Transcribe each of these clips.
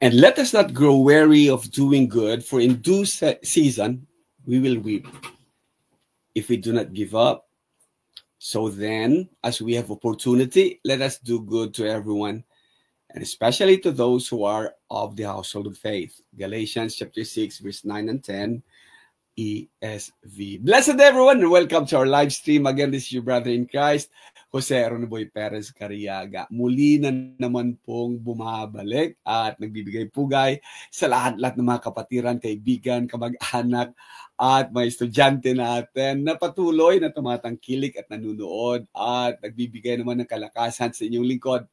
And let us not grow weary of doing good, for in due season we will reap if we do not give up. So then, as we have opportunity, let us do good to everyone, and especially to those who are of the household of faith. Galatians chapter 6, verse 9 and 10, ESV. Blessed everyone, and welcome to our live stream. Again, this is your brother in Christ, Jose Ronoboy Perez Cariaga. Muli na naman pong bumabalik at nagbibigay pugay sa lahat-lahat ng mga kapatiran, kaibigan, kamag-anak, at mga estudyante natin na patuloy na tumatangkilik at nanunood at nagbibigay naman ng kalakasan sa inyong lingkod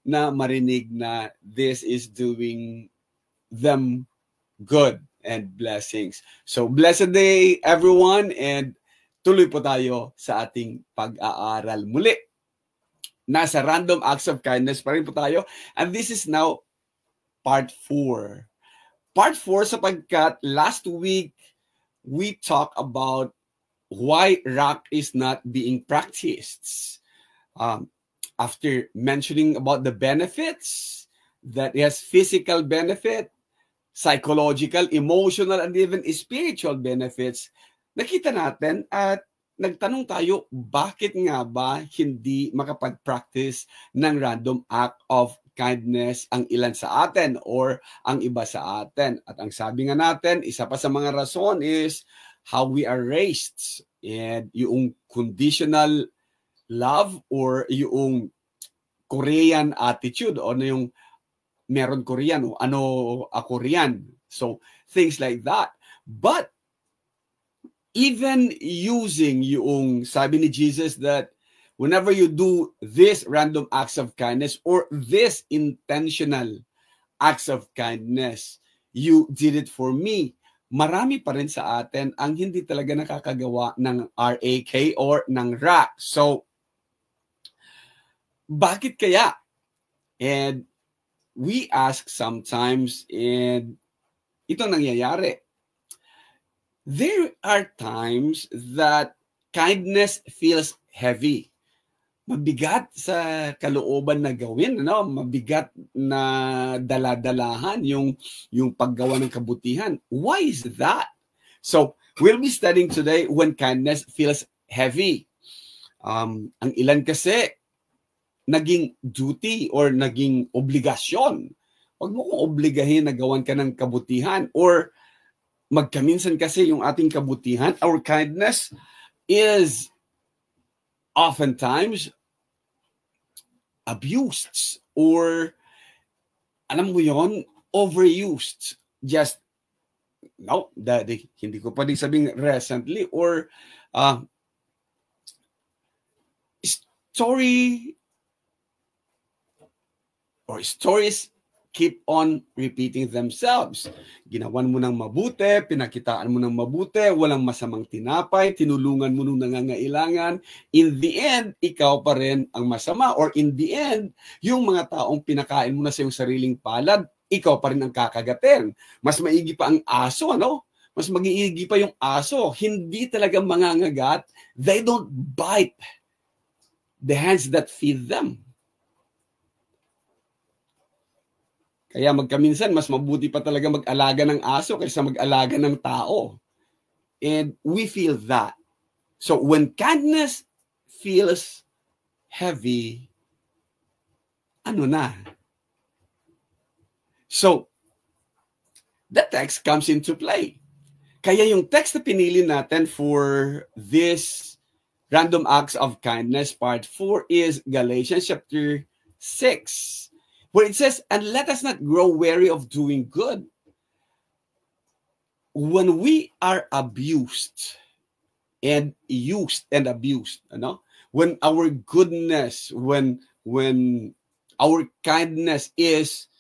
na marinig na this is doing them good and blessings. So, blessed day everyone, and tuloy po tayo sa ating pag-aaral muli. Nasa random acts of kindness pa rin po tayo, and this is now part 4. Part 4 sapagkat last week we talked about why RAC is not being practiced. After mentioning about the benefits, that it has physical benefit, psychological, emotional, and even spiritual benefits, nakita natin at nagtanong tayo, bakit nga ba hindi makapag-practice ng random act of kindness ang ilan sa atin or ang iba sa atin? At ang sabi nga natin, isa pa sa mga rason is how we are raised, and yung conditional love or yung Korean attitude o ano yung meron Korean o ano ako riyan. So things like that. But even using yung sabi ni Jesus that whenever you do this random acts of kindness or this intentional acts of kindness, you did it for me. Marami pa rin sa atin ang hindi talaga nakakagawa ng RAK or ng RAC. So, bakit kaya? And we ask sometimes, and ito nangyayari. There are times that kindness feels heavy. Mabigat sa kalooban na gawin, ano? Mabigat na daladalahan yung paggawa ng kabutihan. Why is that? So, we'll be studying today when kindness feels heavy. Ang ilan kasi naging duty or naging obligasyon. Huwag mo kong obligahin na gawan ka ng kabutihan, or magkaminsan kasi yung ating kabutihan, our kindness is oftentimes abused or alam mo yon, overused. Just no, hindi ko pwedeng sabing recently or stories keep on repeating themselves. Ginawan mo ng mabuti, pinakitaan mo ng mabuti, walang masamang tinapay, tinulungan mo ng nangangailangan. In the end, ikaw pa rin ang masama. Or in the end, yung mga taong pinakain mo na sa iyong sariling palad, ikaw pa rin ang kakagatin. Mas maigi pa ang aso, ano? Mas mag-iigi pa yung aso. Hindi talaga mangangagat. They don't bite the hands that feed them. Kaya magkaminsan, mas mabuti pa talaga mag-alaga ng aso kaysa mag-alaga ng tao. And we feel that. So when kindness feels heavy, ano na? So, the text comes into play. Kaya yung text na pinili natin for this Random Acts of Kindness Part 4 is Galatians chapter 6. Where it says, and let us not grow weary of doing good. When we are abused and used and abused, ano? When our goodness, when our kindness is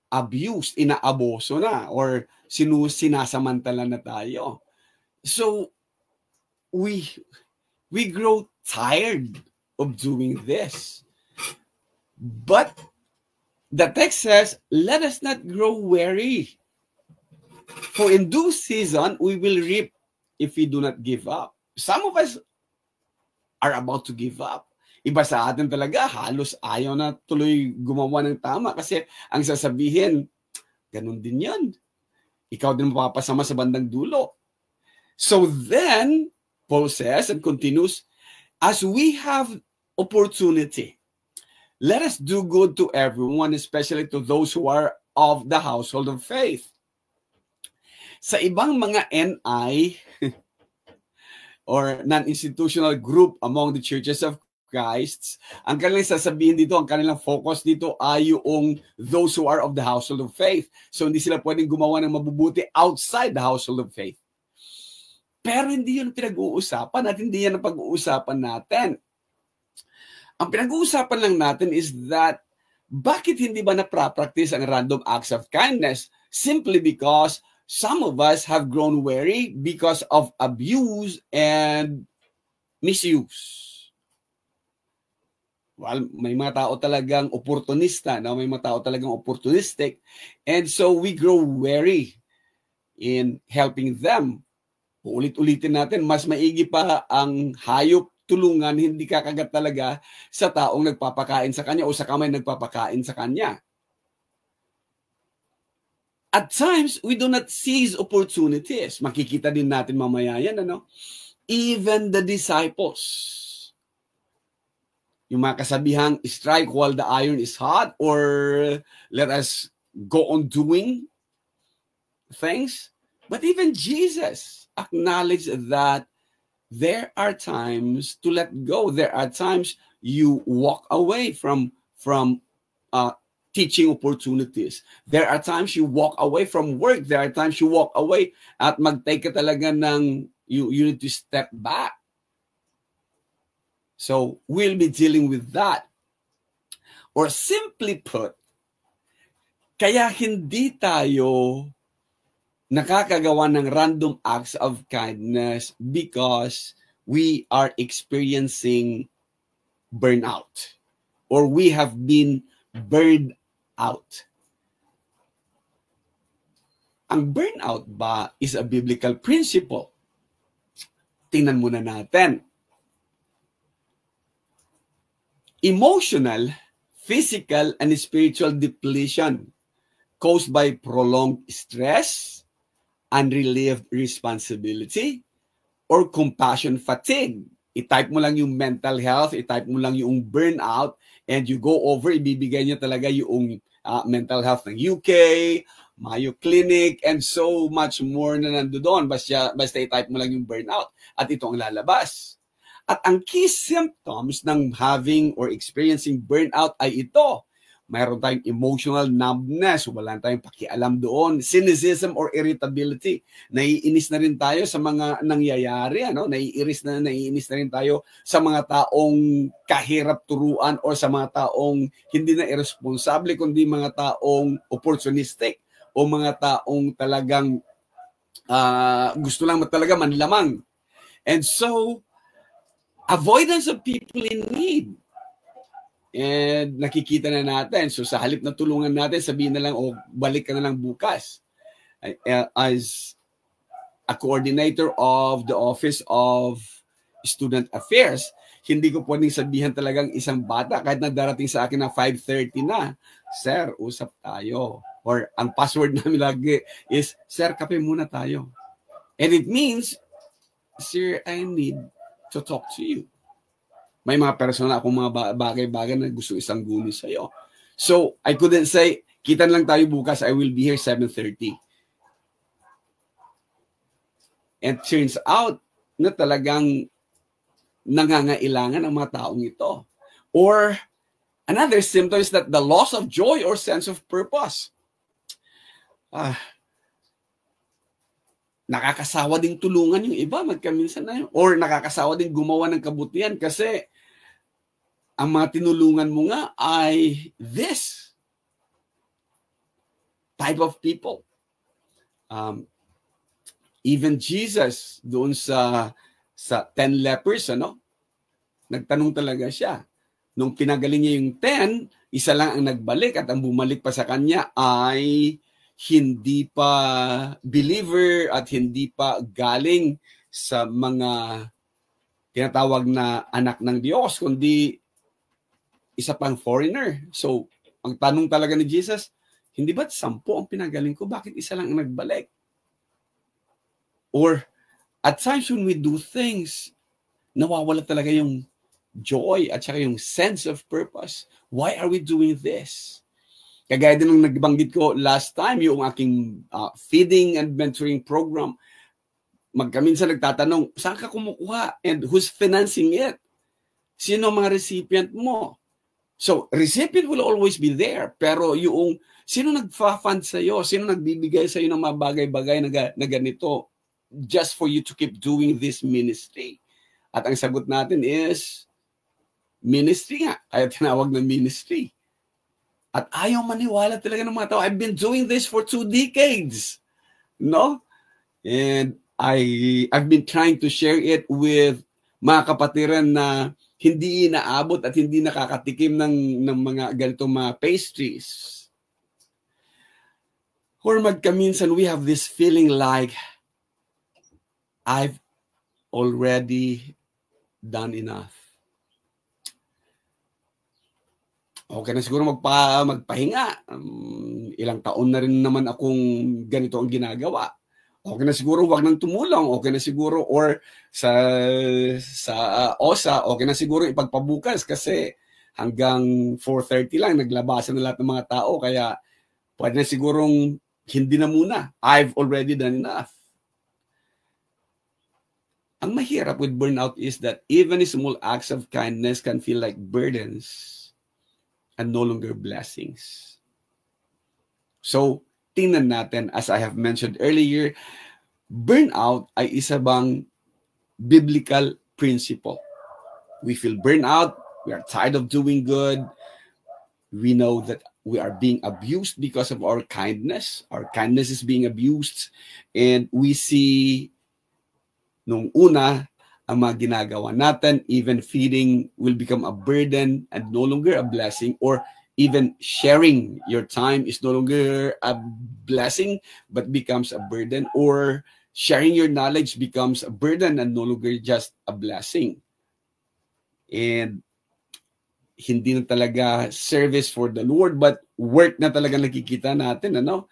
abused, inaaboso na, or sinasamantala na tayo. So, we grow tired of doing this. But the text says, let us not grow weary. For in due season, we will reap if we do not give up. Some of us are about to give up. Iba sa atin talaga, halos ayaw na tuloy gumawa ng tama. Kasi ang sasabihin, ganun din yan. Ikaw din mapapasama sa bandang dulo. So then, Paul says and continues, as we have opportunity, let us do good to everyone, especially to those who are of the household of faith. Sa ibang mga NI or non-institutional group among the churches of Christ, ang kanilang sasabihin dito, ang kanilang focus dito ay yung those who are of the household of faith. So hindi sila pwedeng gumawa ng mabubuti outside the household of faith. Pero hindi yun pinag-uusapan at hindi yan ang pag-uusapan natin. Ang pinag-uusapan lang natin is that bakit hindi ba na-practice ang random acts of kindness? Simply because some of us have grown weary because of abuse and misuse. Well, may mga tao talagang opportunista, no? May mga tao talagang opportunistic. And so we grow weary in helping them. Ulit-ulitin natin, mas maigi pa ang hayop tulungan, hindi kakagat talaga sa taong nagpapakain sa kanya o sa kamay nagpapakain sa kanya. At times, we do not seize opportunities. Makikita din natin mamaya yan, ano? Even the disciples. Yung mga kasabihang, strike while the iron is hot, or let us go on doing things. But even Jesus acknowledged that there are times to let go. There are times you walk away from teaching opportunities. There are times you walk away from work. There are times you walk away at mag-take ka talaga ng, you need to step back. So we'll be dealing with that. Or simply put, kaya hindi tayo nakakagawa ng random acts of kindness because we are experiencing burnout or we have been burned out. Ang burnout ba is a biblical principle? Tingnan muna natin. Emotional, physical, and spiritual depletion caused by prolonged stress, unrelieved responsibility, or compassion fatigue. I-type mo lang yung mental health, i-type mo lang yung burnout, and you go over, ibibigay niya talaga yung mental health ng UK, Mayo Clinic, and so much more na nandoon. Basta i-type mo lang yung burnout, at ito ang lalabas. At ang key symptoms ng having or experiencing burnout ay ito. Mayroon tayong emotional numbness, wala tayong pakialam doon, cynicism or irritability. Naiinis na rin tayo sa mga nangyayari, ano? Naiinis na rin tayo sa mga taong kahirap turuan or sa mga taong hindi na irresponsable, kundi mga taong opportunistic o mga taong talagang gusto lang talaga manlamang. And so, avoidance of people in need. And nakikita na natin. So sa halip na tulungan natin, sabihin na lang, balik ka na lang bukas. As a coordinator of the Office of Student Affairs, hindi ko pwedeng sabihan talagang isang bata, kahit na darating sa akin na 5:30 na, sir, usap tayo. Or ang password namin lagi is, sir, kape muna tayo. And it means, sir, I need to talk to you. May mga personal akong mga bagay-bagay na gusto isang guni sa'yo. So, I couldn't say, kita lang tayo bukas, I will be here 7:30. And turns out na talagang nangangailangan ang mga taong ito. Or, another symptom is that the loss of joy or sense of purpose. Nakakasawa ding tulungan yung iba, magkaminsan na yun. Or nakakasawa ding gumawa ng kabutihan kasi ang mga tinulungan mo nga ay this type of people. Even Jesus, doon sa 10 lepers, ano? Nagtanong talaga siya. Nung pinagaling niya yung 10, isa lang ang nagbalik at ang bumalik pa sa kanya ay hindi pa believer at hindi pa galing sa mga tinatawag na anak ng Diyos, kundi isa pang foreigner. So, ang tanong talaga ni Jesus, Hindi ba't 10 ang pinagaling ko? Bakit isa lang ang nagbalik? Or at times when we do things, nawawala talaga yung joy at saka yung sense of purpose. Why are we doing this? Kagaya din ng nagbanggit ko last time, yung aking feeding and mentoring program, magkaminsan nagtatanong, saan ka kumukuha? And who's financing it? Sino ang mga recipient mo? So, recipient will always be there. Pero yung, sino nagfa-fund sa'yo? Sino nagbibigay sa'yo ng mga bagay-bagay na ganito just for you to keep doing this ministry? At ang sagot natin is, ministry nga. Kaya tinawag na ministry. At ayaw maniwala talaga ng mga tao. I've been doing this for 2 decades. No? And I've been trying to share it with mga kapatiran na hindi inaabot at hindi nakakatikim ng mga ganitong mga pastries. Or magkaminsan, we have this feeling like, I've already done enough. Okay na siguro magpahinga. Ilang taon na rin naman akong ganito ang ginagawa. Okay na siguro wag nang tumulong. Okay na siguro or sa OSA, okay na siguro ipagpabukas kasi hanggang 4:30 lang naglabasan na lahat ng mga tao kaya pwede na sigurong hindi na muna. I've already done enough. Ang mahirap with burnout is that even small acts of kindness can feel like burdens and no longer blessings. So, tingnan natin, as I have mentioned earlier, burnout ay isa bang biblical principle. We feel burnout, we are tired of doing good, we know that we are being abused because of our kindness is being abused, and we see nung una, ang mga ginagawa natin, even feeding will become a burden and no longer a blessing, or even sharing your time is no longer a blessing but becomes a burden, or sharing your knowledge becomes a burden and no longer just a blessing. And hindi na talaga service for the Lord but work na talaga nakikita natin, na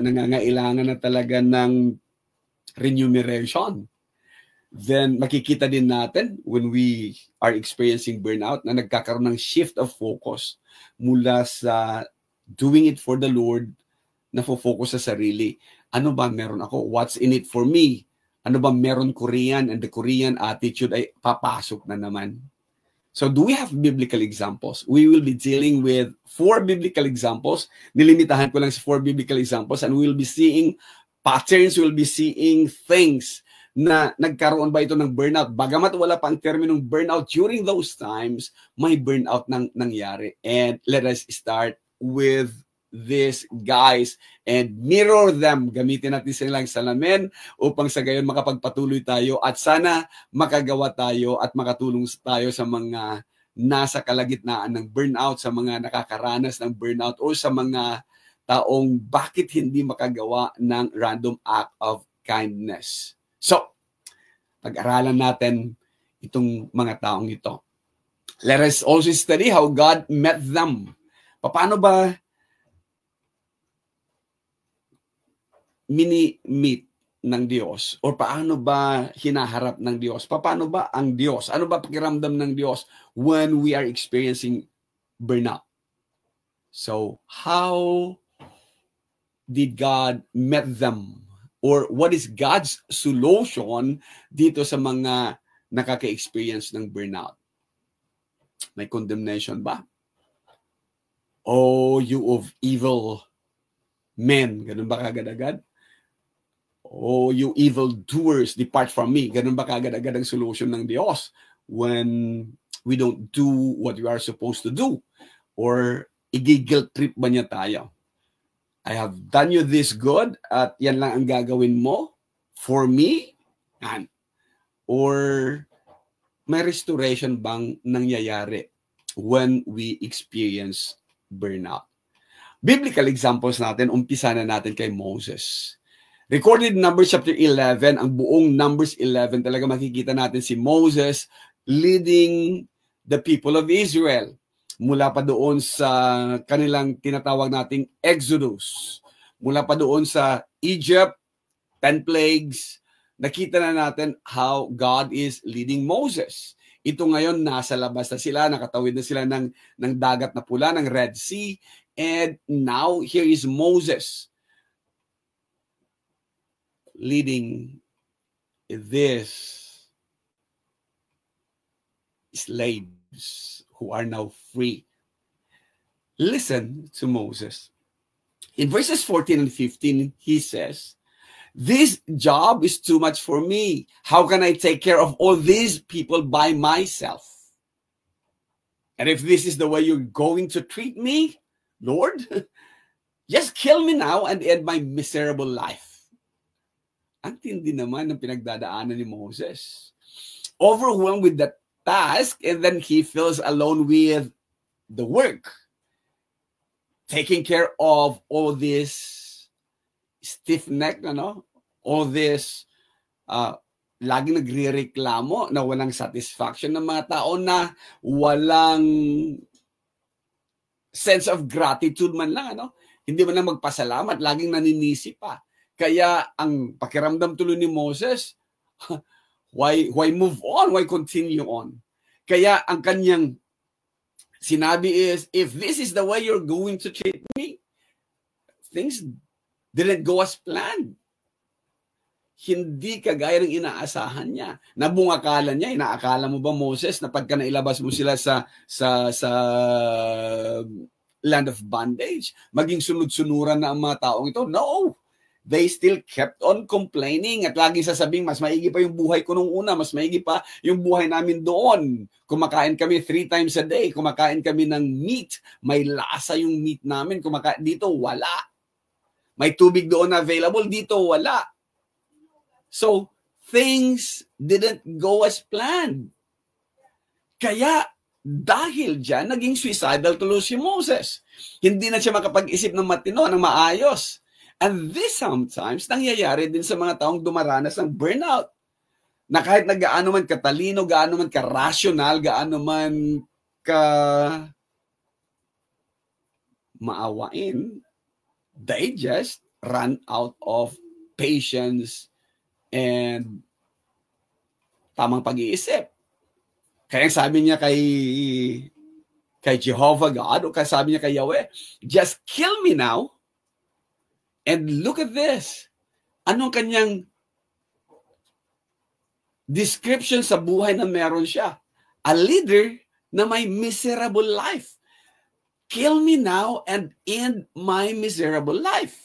nangangailangan na talaga ng remuneration. Then makikita din natin when we are experiencing burnout na nagkakaroon ng shift of focus mula sa doing it for the Lord na focus sa sarili. Ano ba meron ako? What's in it for me? Ano ba meron Korean? And the Korean attitude ay papasok na naman. So do we have biblical examples? We will be dealing with 4 biblical examples. Nilimitahan ko lang sa 4 biblical examples and we will be seeing patterns, we will be seeing things na nagkaroon ba ito ng burnout. Bagamat wala pang terminong burnout, during those times, may burnout nang nangyari. And let us start with these guys and mirror them. Gamitin natin silang salamin upang sa gayon makapagpatuloy tayo at sana makagawa tayo at makatulong tayo sa mga nasa kalagitnaan ng burnout, sa mga nakakaranas ng burnout o sa mga taong bakit hindi makagawa ng random act of kindness. So, pag-aralan natin itong mga taong ito. Let us also study how God met them. Paano ba mini-meet ng Diyos? O paano ba hinaharap ng Diyos? Paano ba ang Diyos? Ano ba pakiramdam ng Diyos when we are experiencing burnout? So, how did God met them? Or what is God's solution dito sa mga nakaka-experience ng burnout? May condemnation ba? Oh, you of evil men. Ganun ba kagad-agad? Oh, you evil doers, depart from me. Ganun ba kagad-agad ang solution ng Diyos when we don't do what we are supposed to do? Or i-guilt trip ba niya tayo? I have done you this good at yan lang ang gagawin mo for me? Or may restoration bang nangyayari when we experience burnout? Biblical examples natin, umpisa na natin kay Moses. Recorded in Numbers chapter 11, ang buong Numbers 11, talaga makikita natin si Moses leading the people of Israel. mula pa doon sa kanilang tinatawag nating Exodus, mula pa doon sa Egypt, 10 plagues, nakita na natin how God is leading Moses. Ito ngayon, nasa labas na sila, nakatawid na sila ng dagat na pula, ng Red Sea, and now here is Moses leading these slaves who are now free. Listen to Moses. In verses 14 and 15, he says, "This job is too much for me. How can I take care of all these people by myself? And if this is the way you're going to treat me, Lord, just kill me now and end my miserable life." Ang tindi naman ng pinagdadaanan ni Moses. Overwhelmed with that task, and then he feels alone with the work. Taking care of all this stiff-neck, all this laging nagre-reklamo na walang satisfaction ng mga tao, na walang sense of gratitude man lang, hindi man lang magpasalamat, laging naninisi pa. Kaya ang pakiramdam tuloy ni Moses, why move on? Why continue on? Kaya ang kanyang sinabi is, if this is the way you're going to treat me, things didn't go as planned. Hindi kagaya ng inaasahan niya. Nabungakala niya, inaakala mo ba, Moses, na pagka nailabas mo sila sa land of bondage, maging sunod-sunuran na ang mga taong ito? No! They still kept on complaining at laging sasabing, mas maigi pa yung buhay ko nung una, mas maigi pa yung buhay namin doon. Kumakain kami 3 times a day, kumakain kami ng meat, may lasa yung meat namin, dito wala. May tubig doon na available, dito wala. So, things didn't go as planned. Kaya, dahil dyan, naging suicidal tuloy si Moses. Hindi na siya makapag-isip ng matino, ng maayos. And this sometimes nangyayari din sa mga taong dumaranas ng burnout. Na kahit na gaano man katalino, gaano man ka-rational, gaano man maawain, they just run out of patience and tamang pag-iisip. Kaya sabi niya kay Jehovah God, o kaya sabi niya kay Yahweh, just kill me now. And look at this. Anong kanyang description sa buhay na meron siya? A leader na may miserable life. Kill me now and end my miserable life.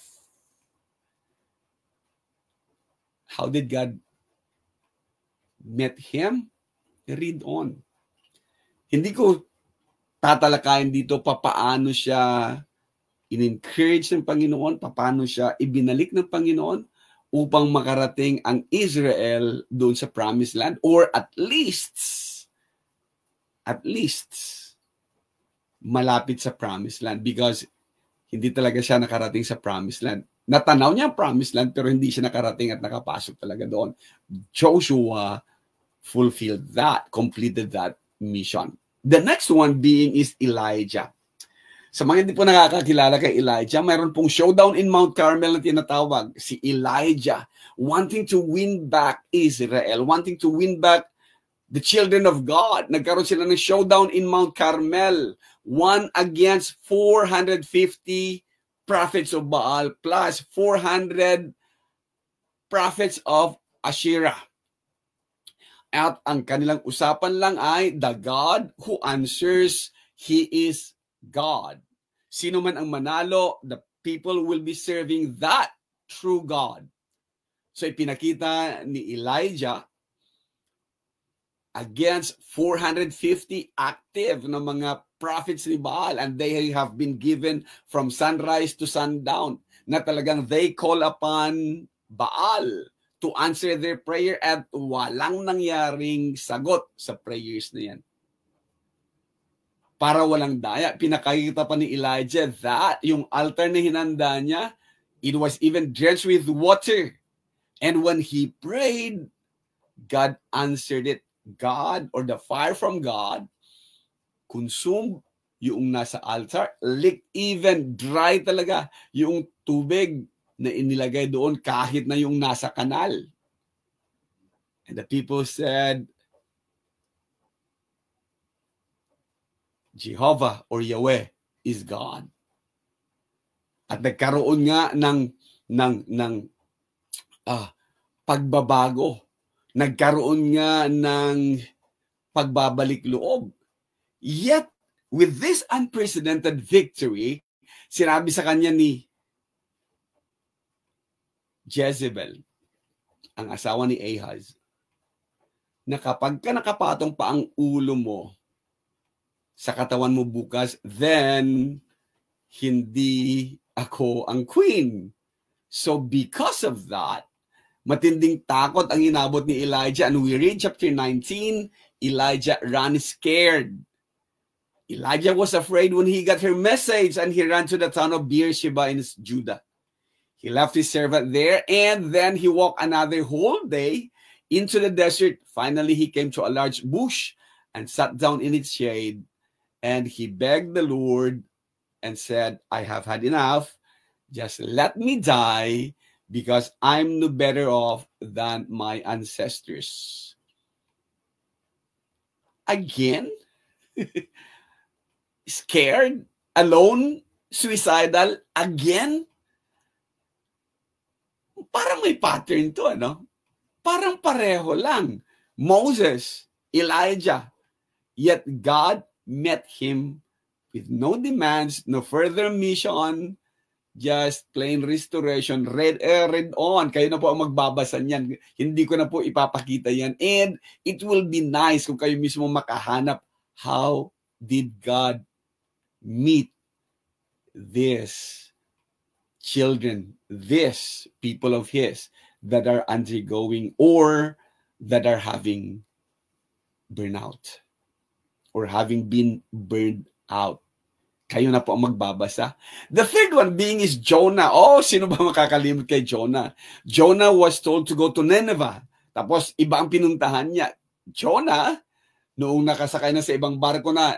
How did God meet him? Read on. Hindi ko tatalakayin dito paano siya in-encourage ng Panginoon, paano siya ibinalik ng Panginoon upang makarating ang Israel doon sa Promised Land, or at least malapit sa Promised Land, because hindi talaga siya nakarating sa Promised Land. Natanaw niya ang Promised Land pero hindi siya nakarating at nakapasok talaga doon. Joshua fulfilled that, completed that mission. The next one being is Elijah. Sa mga hindi po nakakakilala kay Elijah, mayroon pong showdown in Mount Carmel na tinatawag. Si Elijah, wanting to win back Israel, wanting to win back the children of God. Nagkaroon sila ng showdown in Mount Carmel. 1 against 450 prophets of Baal plus 400 prophets of Asherah. At ang kanilang usapan lang ay, the God who answers, He is God. Sino man ang manalo, the people will be serving that true God. So ipinakita ni Elijah against 450 active na mga prophets ni Baal, and they have been given from sunrise to sundown, na talagang they call upon Baal to answer their prayer, at walang nangyaring sagot sa prayers na yan. Para walang daya, pinakita pa ni Elijah that yung altar na hinanda niya, it was even drenched with water. And when he prayed, God answered it. God, or the fire from God, consumed yung nasa altar, leak even, dry talaga yung tubig na inilagay doon kahit na yung nasa kanal. And the people said, Jehovah or Yahweh is God. At nagkaroon nga ng pagbabago. Nagkaroon nga ng pagbabalik loob. Yet, with this unprecedented victory, sinabi sa kanya ni Jezebel, ang asawa ni Ahaz, na kapag ka nakapatong pa ang ulo mo sa katawan mo bukas, then hindi ako ang queen. So because of that, matinding takot ang inabot ni Elijah. And we read chapter 19, Elijah ran scared. Elijah was afraid when he got her message, and he ran to the town of Beersheba in Judah. He left his servant there, and then he walked another whole day into the desert. Finally, he came to a large bush and sat down in its shade, and he begged the Lord and said, I have had enough. Just let me die, because I'm no better off than my ancestors. Again? Scared, alone, suicidal, again? Parang may pattern to, ano? Parang pareho lang. Moses, Elijah, yet God met him with no demands, no further mission, just plain restoration. Read on. Kayo na po ang magbabasa niyan. Hindi ko na po ipapakita yan. And it will be nice kung kayo mismo makahanap, how did God meet these children, these people of his that are undergoing or that are having burnout or having been burned out. Kayo na po ang magbabasa. The third one being is Jonah. Oh, sino ba makakalimot kay Jonah? Jonah was told to go to Nineveh. Tapos iba ang pinuntahan niya. Jonah, noong nakasakay na sa ibang barko na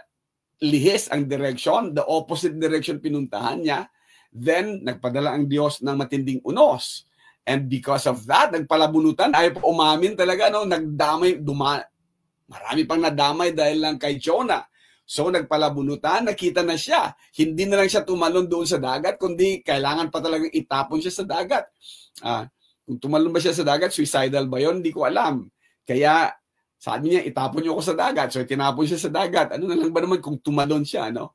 lihis ang direction, the opposite direction pinuntahan niya, then nagpadala ang Diyos ng matinding unos. And because of that, nagpalabunutan, ayaw po umamin talaga, no? Marami pang nadamay dahil lang kay Jonah. So nagpalabunutan, nakita na siya. Hindi na lang siya tumalon doon sa dagat, kundi kailangan pa talagang itapon siya sa dagat. Kung tumalon ba siya sa dagat, suicidal ba yun? Hindi ko alam. Kaya sabi niya, itapon niyo ako sa dagat. So tinapon siya sa dagat. Ano na lang ba naman kung tumalon siya, no?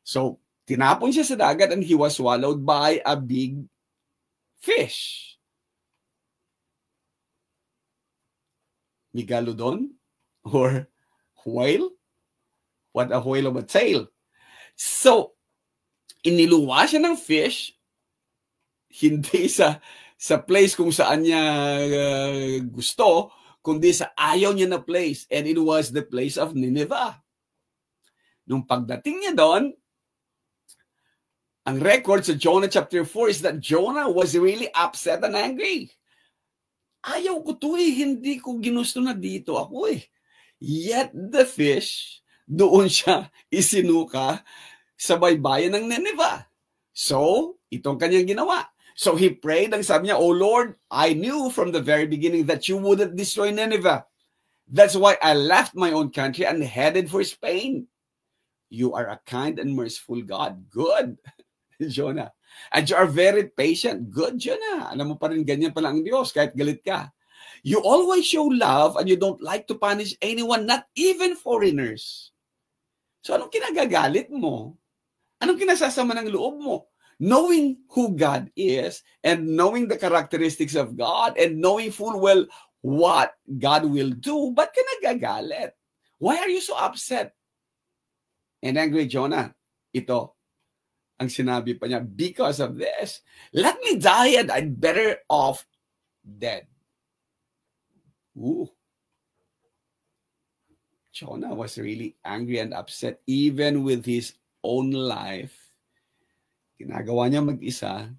So tinapon siya sa dagat and he was swallowed by a big fish. Megalodon or whale? What a whale of a tale. So, iniluwa siya ng fish, hindi sa place kung saan niya gusto, kundi sa ayaw niya na place. And it was the place of Nineveh. Nung pagdating niya doon, ang record sa Jonah chapter 4 is that Jonah was really upset and angry. Ayaw ko to eh, hindi ko ginusto na dito ako eh. Yet the fish, doon siya isinuka sa baybayin ng Nineveh. So, itong kanyang ginawa. So he prayed, ang sabi niya, Oh Lord, I knew from the very beginning that you wouldn't destroy Nineveh. That's why I left my own country and headed for Spain. You are a kind and merciful God. Good, Jonah. And you are very patient. Good, Jonah. Alam mo pa rin, ganyan pala ang Diyos, kahit galit ka. You always show love and you don't like to punish anyone, not even foreigners. So anong kinagagalit mo? Anong kinasasama ng loob mo? Knowing who God is and knowing the characteristics of God and knowing full well what God will do, ba't ka nagagalit? Why are you so upset? And angry Jonah, ito ang sinabi pa niya, because of this, let me die and I'm better off dead. Ooh. Jonah was really angry and upset even with his own life. Ginagawa niya mag-isa,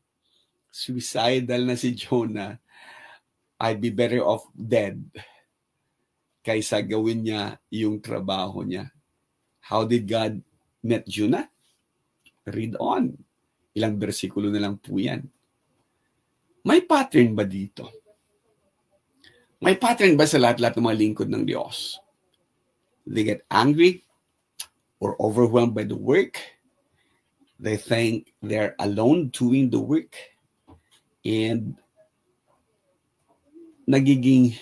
suicidal na si Jonah, I'd be better off dead kaysa gawin niya yung trabaho niya. How did God met you na? Read on. Ilang bersikulo na lang po yan. May pattern ba dito? May pattern ba sa lahat-lahat ng mga lingkod ng Diyos? They get angry or overwhelmed by the work. They think they're alone doing the work. And nagiging,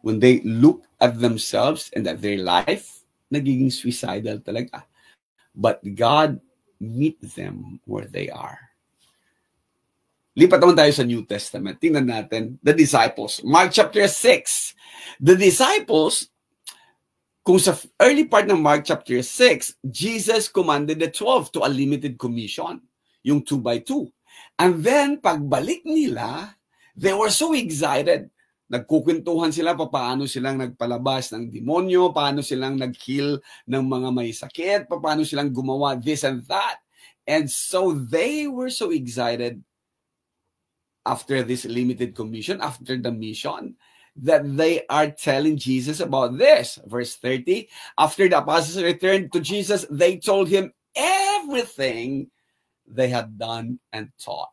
when they look at themselves and at their life, nagiging suicidal talaga. But God meet them where they are. Lipat naman tayo sa New Testament. Tingnan natin, the disciples. Mark chapter 6. The disciples, kung sa early part ng Mark chapter 6, Jesus commanded the 12 to a limited commission. Yung 2 by 2. And then, pagbalik nila, they were so excited. Nagkukwentuhan sila paano silang nagpalabas ng demonyo, paano silang nag-heal ng mga may sakit, paano silang gumawa this and that. And so they were so excited after this limited commission, after the mission, that they are telling Jesus about this. Verse 30, after the apostles returned to Jesus, they told him everything they had done and taught.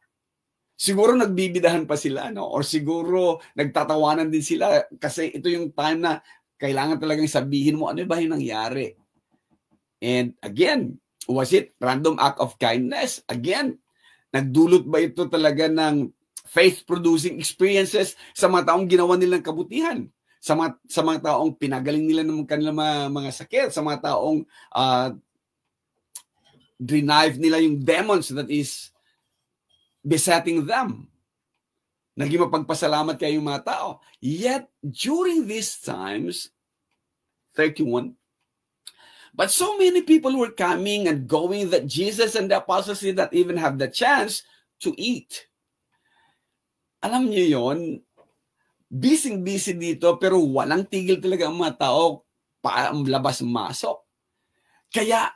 Siguro nagbibidahan pa sila, no? Or siguro nagtatawanan din sila kasi ito yung time na kailangan talagang sabihin mo ano ba yung nangyari. And again, was it random act of kindness? Again, nagdulot ba ito talaga ng faith-producing experiences sa mga taong ginawa nilang kabutihan? Sa mga taong pinagaling nila ng kanilang mga sakit? Sa mga taong drive nila yung demons that is besetting them? Naging mapagpasalamat kayo yung mga tao. Yet, during these times, 31, but so many people were coming and going that Jesus and the apostles did not even have the chance to eat. Alam niyo yon, busy-busy dito pero walang tigil talaga ang mga tao labas-masok. Kaya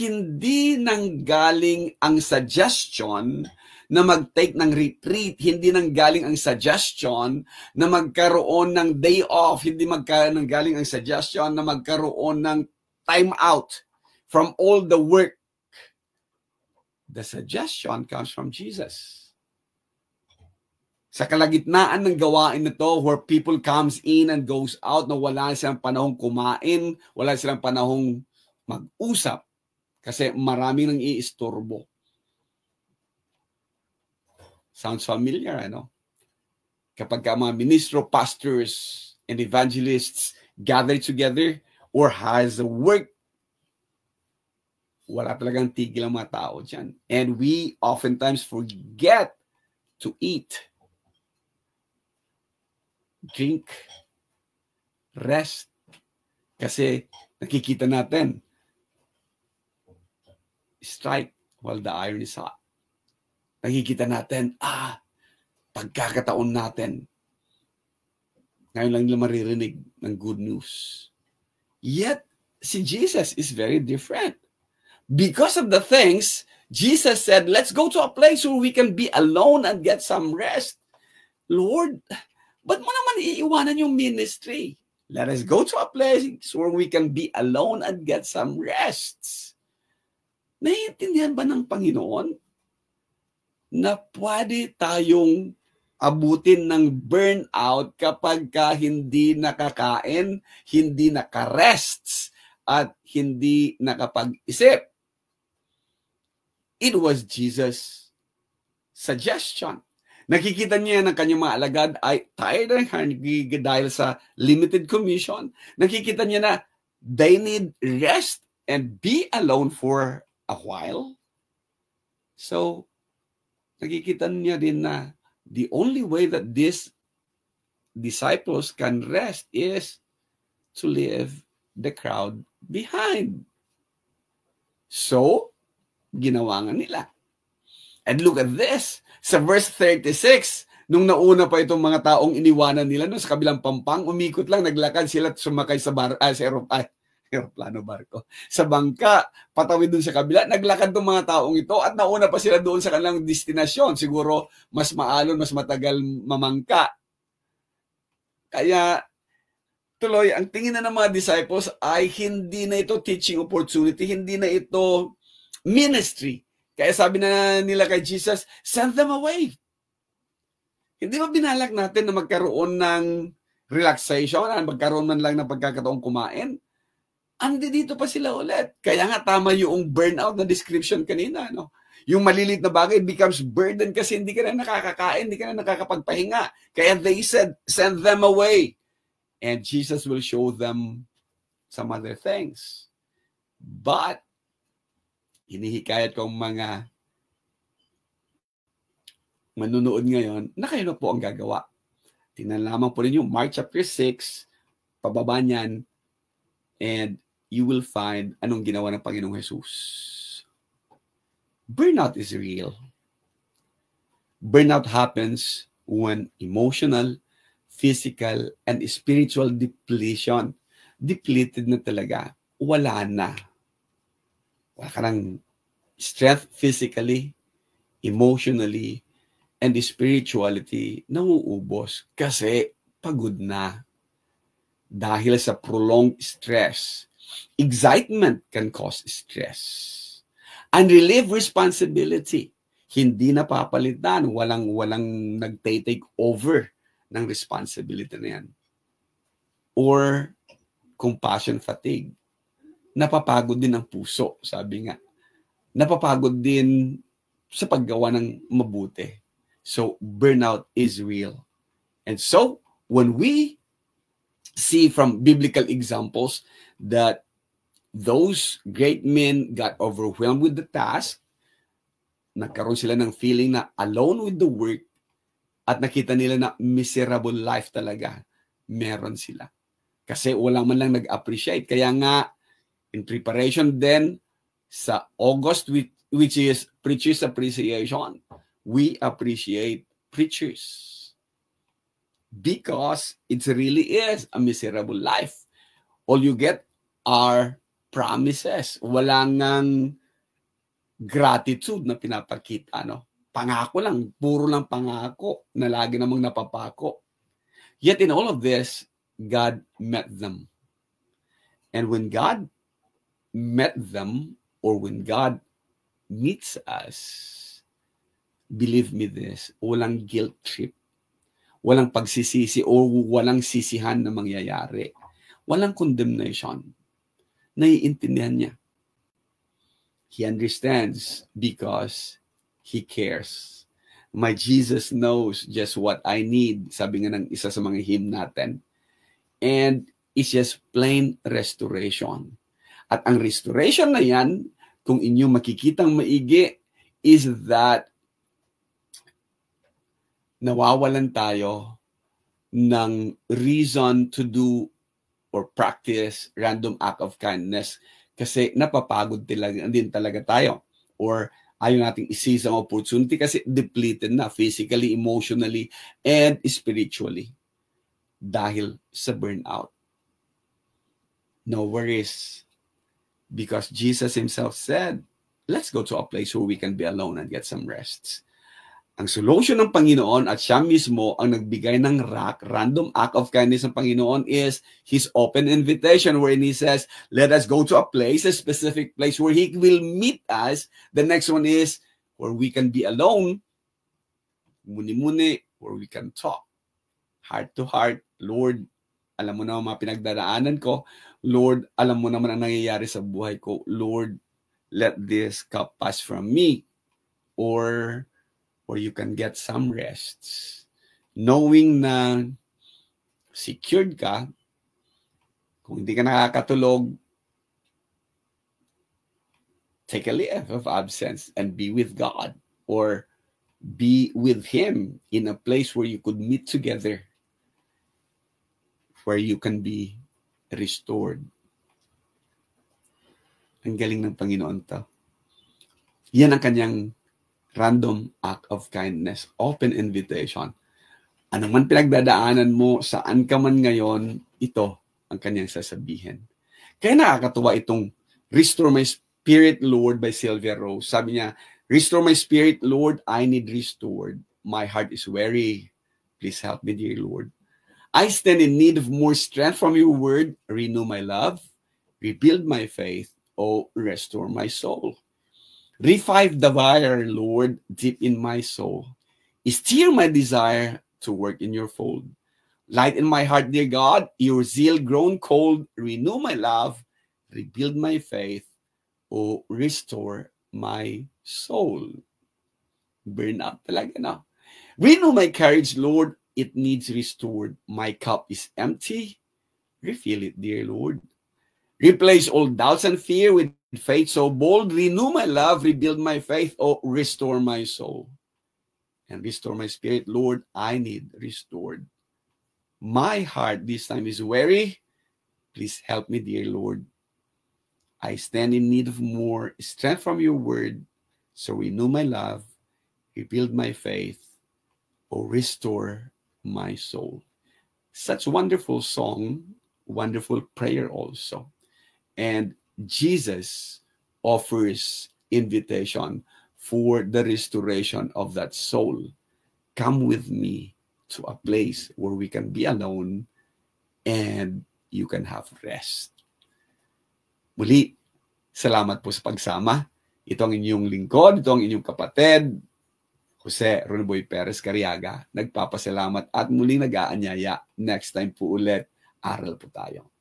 hindi nanggaling ang suggestion na mag-take ng retreat, hindi nanggaling ang suggestion na magkaroon ng day off, hindi nanggaling ang suggestion na magkaroon ng time out from all the work. The suggestion comes from Jesus. Sa kalagitnaan ng gawain na to, where people comes in and goes out, na wala silang panahong kumain, wala silang panahong mag-usap, kasi marami nang iistorbo. Sounds familiar, ano? Kapag mga ministro, pastors, and evangelists gather together or has a work, wala talagang tigil ang mga tao dyan. And we oftentimes forget to eat, drink, rest. Kasi nakikita natin, strike while the iron is hot. Nakikita natin, pagkakataon natin. Ngayon lang nila maririnig ng good news. Yet, si Jesus is very different. Because of the things, Jesus said, let's go to a place where we can be alone and get some rest. Lord, ba't mo naman iiwanan yung ministry? Let us go to a place where we can be alone and get some rests. Naiintindihan ba ng Panginoon na pwede tayong abutin ng burnout kapag hindi nakakain, hindi nakarests, at hindi nakapag-isip? It was Jesus' suggestion. Nakikita niya ng kanyang mga alagad ay tired and hungry dahil sa limited commission. Nakikita niya na they need rest and be alone for a while. So, nakikita niya din na the only way that these disciples can rest is to leave the crowd behind. So, ginawa nga nila. And look at this. Sa verse 36, nung nauna pa itong mga taong iniwanan nila no, sa kabilang pampang, umikot lang, naglakad sila at sumakay sa aeroplano, barko. Sa bangka, patawid dun sa kabila, naglakad tong mga taong ito at nauna pa sila doon sa kanilang destinasyon. Siguro, mas maalon, mas matagal mamangka. Kaya, tuloy, ang tingin na ng mga disciples ay hindi na ito teaching opportunity, hindi na ito ministry. Kaya sabi na nila kay Jesus, send them away. Hindi ba binalak natin na magkaroon ng relaxation, magkaroon man lang ng pagkakataong kumain? Andi dito pa sila ulit. Kaya nga tama yung burnout na description kanina, no? Yung malilit na bagay becomes burden kasi hindi ka na nakakakain, hindi ka na nakakapagpahinga. Kaya they said, send them away. And Jesus will show them some other things. But, hinihikayat kong mga manunood ngayon na kayo na po ang gagawa. Tingnan lamang po ninyo, Mark chapter 6, pababa niyan, and you will find anong ginawa ng Panginoong Jesus. Burnout is real. Burnout happens when emotional, physical, and spiritual depletion. Depleted na talaga. Wala na. Wala ka ng strength physically, emotionally, and spirituality nauubos kasi pagod na. Dahil sa prolonged stress. Excitement can cause stress. Unrelieved responsibility. Hindi napapalitan. Walang nagtake over ng responsibility na yan. Or compassion fatigue. Napapagod din ang puso, sabi nga. Napapagod din sa paggawa ng mabuti. So, burnout is real. And so, when we see from biblical examples that those great men got overwhelmed with the task, nagkaroon sila ng feeling na alone with the work, at nakita nila na miserable life talaga meron sila. Kasi wala man lang nag-appreciate. Kaya nga, in preparation then, sa August, which is Preachers Appreciation, we appreciate preachers. Because it really is a miserable life. All you get are promises. Wala ngang gratitude na pinapakita, no? Pangako lang, puro lang pangako na lagi namang napapako. Yet in all of this, God met them. And when God met them, or when God meets us, believe me this, walang guilt trip. Walang pagsisisi o walang sisihan na mangyayari. Walang condemnation. Naiintindihan niya. He understands because He cares. My Jesus knows just what I need. Sabi nga ng isa sa mga hymn natin. And it's just plain restoration. At ang restoration na yan, kung inyong makikitang maigi, is that nawawalan tayo ng reason to do or practice random act of kindness kasi napapagod din talaga tayo. Or ayaw nating i-seize ang opportunity kasi depleted na physically, emotionally, and spiritually dahil sa burnout. No worries. Because Jesus Himself said, let's go to a place where we can be alone and get some rest. Ang solution ng Panginoon at siya mismo ang nagbigay ng random act of kindness ng Panginoon is His open invitation wherein He says, let us go to a place, a specific place where He will meet us. The next one is where we can be alone, muni-muni, where we can talk. Heart to heart, Lord, alam mo naman mga pinagdaraanan ko. Lord, alam mo naman ang nangyayari sa buhay ko. Lord, let this cup pass from me. Or you can get some rests. Knowing na secured ka, kung hindi ka nakakatulog, take a leave of absence and be with God. Or be with Him in a place where you could meet together, where you can be restored. Ang galing ng Panginoon to. Yan ang kanyang random act of kindness, open invitation. Ano man pinagdadaanan mo, saan ka man ngayon, ito ang kanyang sasabihin. Kaya nakakatuwa itong Restore My Spirit, Lord by Sylvia Rose. Sabi niya, Restore my spirit, Lord, I need restored. My heart is weary. Please help me, dear Lord. I stand in need of more strength from your word. Renew my love. Rebuild my faith. Oh, restore my soul. Revive the fire, Lord, deep in my soul. Steer my desire to work in your fold. Light in my heart, dear God, your zeal grown cold. Renew my love. Rebuild my faith. Oh, restore my soul. Burn out talaga na. Renew my courage, Lord. It needs restored. My cup is empty. Refill it, dear Lord. Replace all doubts and fear with faith so bold. Renew my love. Rebuild my faith. Oh, restore my soul. And restore my spirit, Lord. I need restored. My heart this time is weary. Please help me, dear Lord. I stand in need of more strength from your word. So renew my love. Rebuild my faith. Oh, restore my soul. Such wonderful song, wonderful prayer also. And Jesus offers invitation for the restoration of that soul. Come with me to a place where we can be alone and you can have rest. Muli, salamat po sa pagsama. Ito ang inyong lingkod, ito ang inyong kapatid, Jose Ronboy Perez Cariaga. Nagpapasalamat at muling nag-aanyaya. Next time po ulit, aral po tayo.